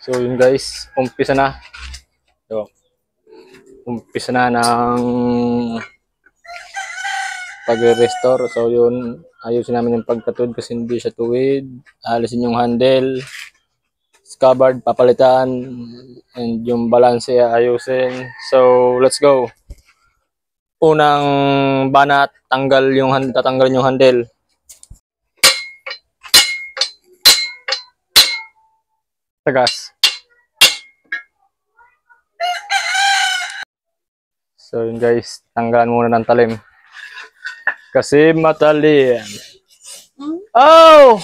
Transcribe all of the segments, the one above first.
So yun guys, umpisa na. So, umpisa na ng pag-restore. So yun, ayusin namin yung pagkatuwid kasi hindi siya tuwid. Alisin yung handle, scabbard, papalitan, and yung balance ayusin. So let's go. Unang banat, tatanggalin yung handle. Tagas. So yun guys, tanggalan muna ng talim. Kasi matalim. Oh!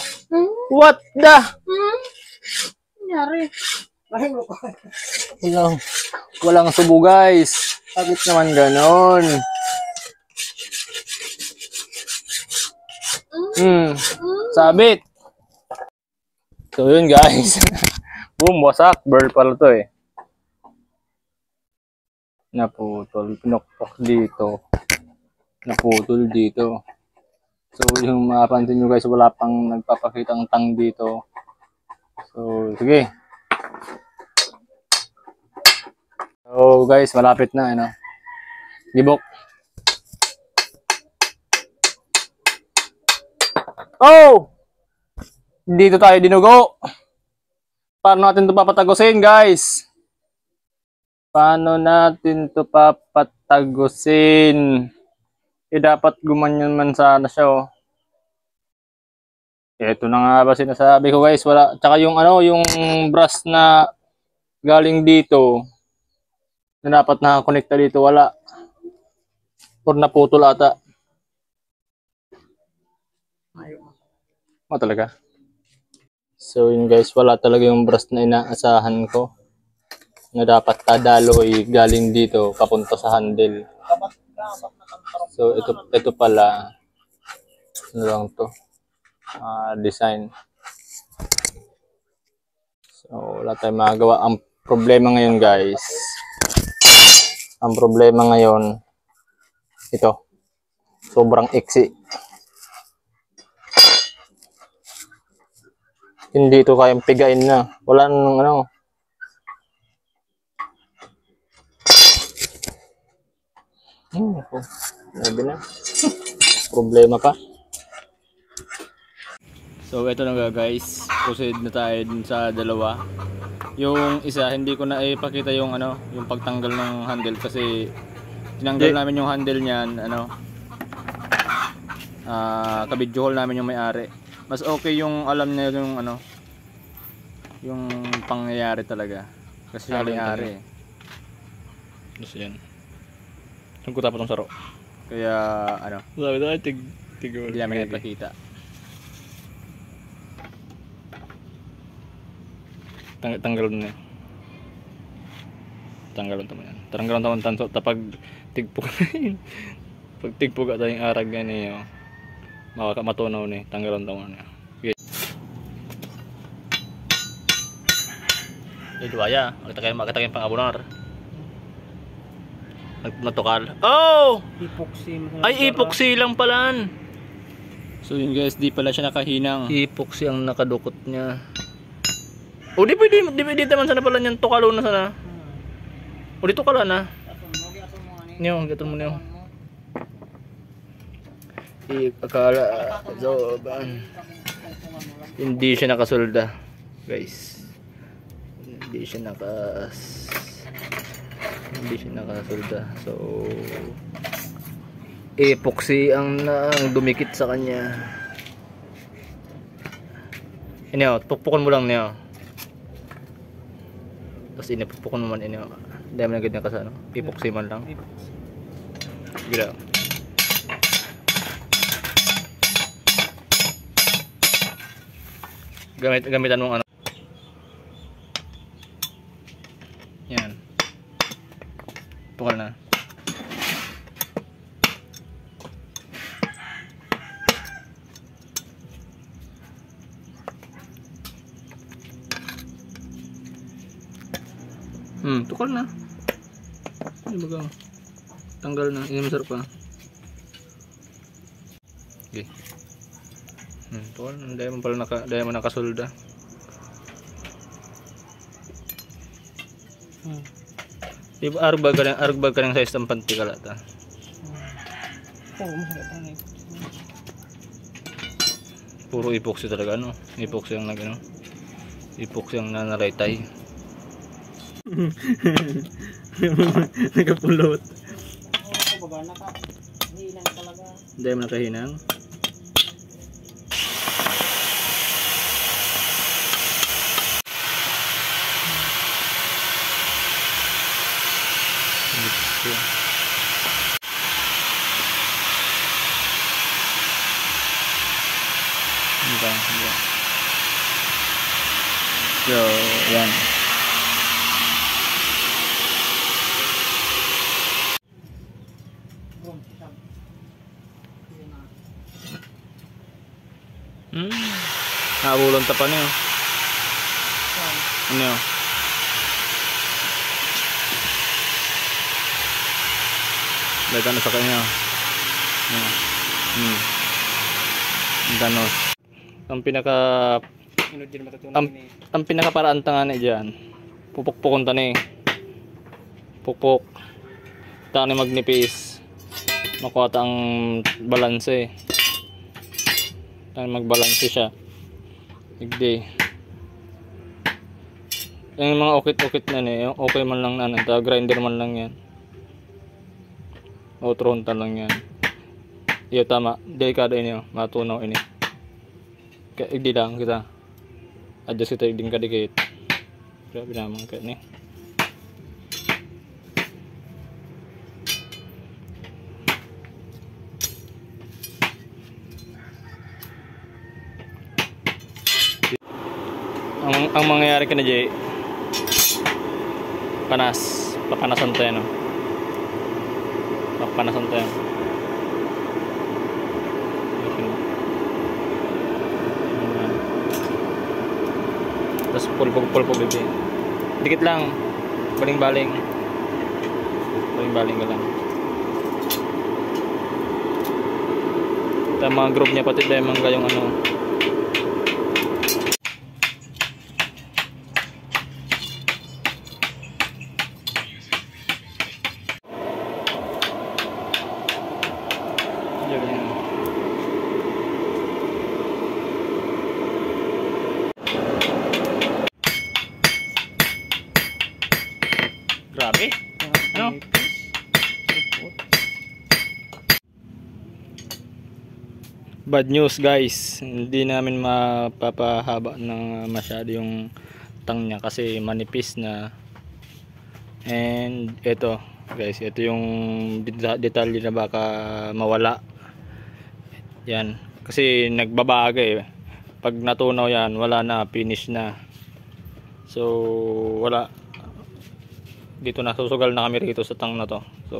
What the? Nangyari? Walang subo guys. Bakit naman ganon? Sabit. So yun guys. Boom, wasak. Burl pala to eh. Naputol. Pinokpok dito. Naputol dito. So yung mapapansin nyo guys, wala pang nagpapakitang tang dito. So sige. So guys, malapit na ano. Libok. Oh! Dito tayo dinugo. Paano natin ito papatagusin guys? Paano natin ito papatagusin? Dapat gumanyan man sana siya oh. Ito na nga ba sinasabi ko guys, wala. Tsaka yung yung brush na galing dito na dapat nakakonekta dito, wala. Or naputol ata. Talaga. So yun guys, wala talaga yung brush na inaasahan ko na dapat tadaloy galing dito papunta sa handle. So ito pala, ano lang to, design. So wala tayong magagawa. Ang problema ngayon guys, ito, sobrang iksi. Hindi ito kayang pigain na. Wala nang ano. Sabi na. Problema pa. So ito na guys. Proceed na tayo dun sa dalawa. Yung isa hindi ko na ipakita yung yung pagtanggal ng handle kasi tinanggal namin yung handle niyan, ka-video call namin yung may-ari. Mas okay yung alam niya yung yung pangyayari talaga. Kasi siya may-ari. Kasi yan. Saan ko tapos ng saro? Kaya sabi daw ay tig-tig. Hindi namin ipakita. Tanggalon na yan. Tanggalon naman yan. Tanggalon naman tanso. Tapag tigpug pag tigpug at yung arag yan eh. Matunaw ni. Tanggalon naman yan. Okay. Ay duwaya. Magkatagay pang abonar. Natukal. Oh! Epoxy. Ay epoxy lang pala. So yun guys, di pala siya nakahinang. Epoxy ang nakadukot niya. O di pwede naman sana pala niyan tukalo na sana. O di tukala na. Niyo, gaton mo niyo. Akala hindi siya nakasolda, guys. Hindi siya nakasolda. So epoxy ang dumikit sa kanya. Inyo, pukpukan mo lang niyo. Tapos inipukpukan mo man inyo. Hindi mo na ganyan kasi epoxy man lang. Gila. Gamitan mong yan. Pukal na. Tukal na. Ano ba ka? Tanggal na. Ini masarap pa. Okay. Tukal. Dahil mo pala nakasolda. Di ba arug ka ng size ng pantikalata? Oo, masakit ang ipok. Puro epoxy talaga, no? Epoxy ang nagano. Epoxy ang nanaraytay. Nagapulot. Oo, baga nakahinang talaga. Hindi mo nakahinang. So, yan. Nakabulong tapan niyo. Ano yun? Lagyan na sa kanya. Danos. Ang pinakaparaan tanga diyan. Pupukpukon tani. Pukpuk. Tani magnipis. Makuha ta ang balanse. Tani magbalanse siya. Igdi. Yung mga ukit-ukit na ni, okay man lang na, grinder man lang yan. O tronta lang yan. Iyo tama, delikado ini, matunaw ini. Kaya igdi lang kita. Adjust kita igding kadikit. Grabe naman kayo ni. Ang mangyayari ka na Jay, papanasan tayo, no? Papanasan tayo. Tapos pulpog bibi. Dikit lang, baling-baling ka lang. Ito mga group niya, pati tayo mga yung ano. Grabe. Ano? Bad news guys. Hindi namin mapapahaba ng masyado yung tang niya kasi manipis na. And ito guys, ito yung detalye na baka mawala. Yan. Kasi nagbabaga eh. Pag natunaw yan, wala na, finish na. So wala. Dito na, susugal na kami rito sa tang na to. So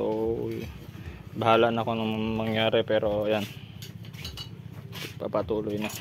bahala na kung anong mangyari, pero yan, papatuloy na.